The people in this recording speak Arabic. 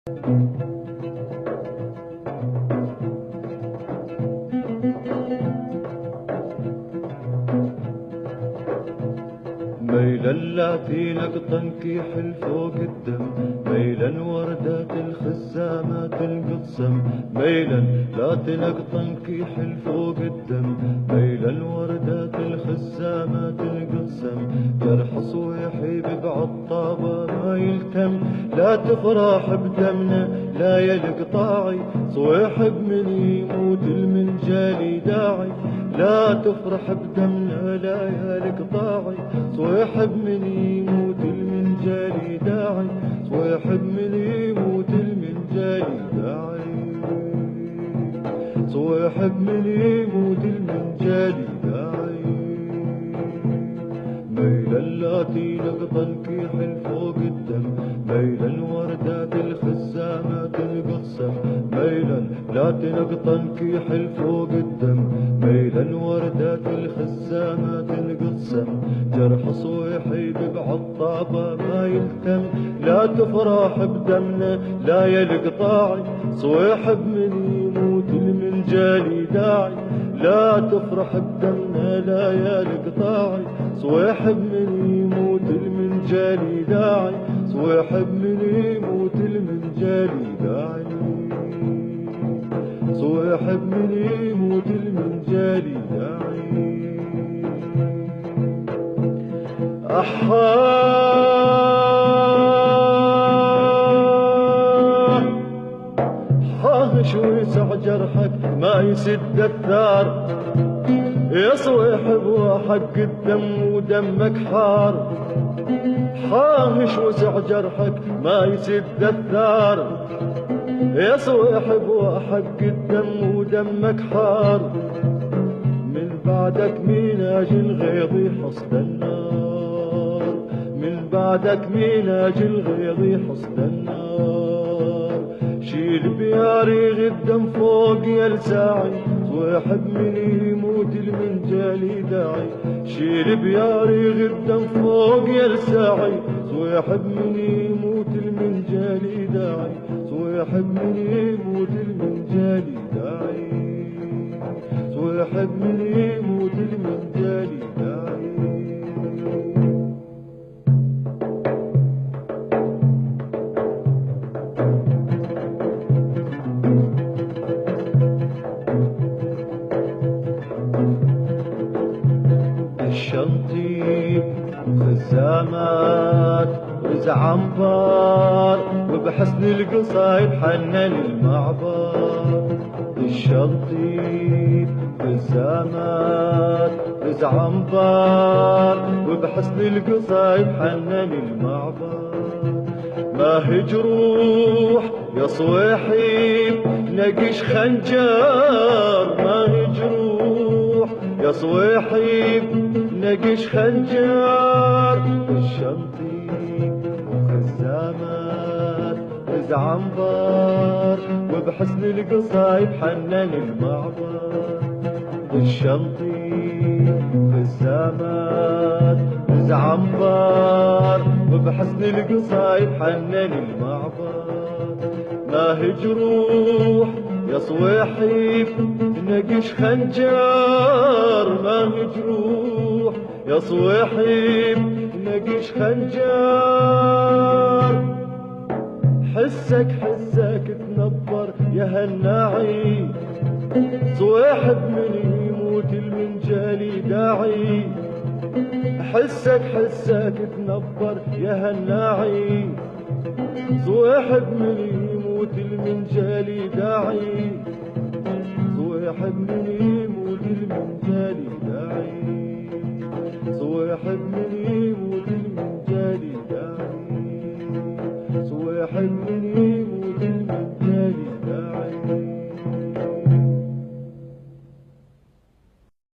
ميلا اللاتي نقطن كيح الفوق الدم، ميلا وردات الخزامات القصم، ميلا لاتي نقطن كيح الفوق الدم، ميلا وردات الخزامات القصم، جرح صويحي بعطابة ما يلتم، لا تفرح بدمنا لا يا القطاعي، صويح بمن يموت المنجالي داعي، لا تفرح بدمنا لا يا القطاعي، صويح بمن يموت المنجالي داعي، صويح بمن يموت المنجالي داعي، صويح بمن يموت المنجالي داعي. ميلا اللاتي نقطن كيح الفوق الدم، ميلا وردات الخزامات القصم، ميلا لاتي نقطن كيح الفوق الدم، ميلا وردات الخزامات القصم، جرح صويحي بعطابة ما يلتم، لا تفرح بدمنا لا يا القطاعي، صويح بمن يموت المنجالي داعي، لا تفرح بدمنا لا يا القطاعي، صويح بمن يموت المنجالي داعي، صويح بمن يموت المنجالي داعي، صويح بمن يموت المنجالي داعي. شو يسع جرحك ما يسد الثار، يا صويح بوحق الدم ودمك حار، حاهش وسع جرحك ما يسد الثار، يا صويح بوحق الدم ودمك حار، من بعدك مين اجي الغيظ يحصد النار، من بعدك مين اجي الغيظ يحصد النار، شيل بياريغ الدم فوق يا لساعي، صويح بمن يموت المنجالي داعي، شيل بياريغ الدم فوق يا لساعي، صويح بمن يموت المنجالي داعي، صويح بمن يموت المنجالي داعي، صويح بمن يموت المنجالي داعي. الشنطيب خزامات وزعنبار، وبحسن القصايد حنن المعبر، الشنطيب خزامات وزعنبار، وبحسن القصايد حنن المعبر، ما هجروح يا صويحي نقش خنجر، ما هجروح يا صويحي نقش خنجر، الشنطيب وخزامات وزعنبار، وبحسن القصايد حنن المعبر، الشنطيب وخزامات وزعنبار، وبحسن القصايد حنن المعبر، ما هجروح يا صويحي نقش خنجر، ما هجروح يا صويحي نقش خنجر، حسك تنبر يا هالناعي، صويح بمن يموت المنجالي داعي، حسك تنبر يا هالناعي، صويح بمن يموت المنجالي داعي، صويح بمن يموت المنجالي داعي، صويح بمن يموت المنجالي داعي، صويح بمن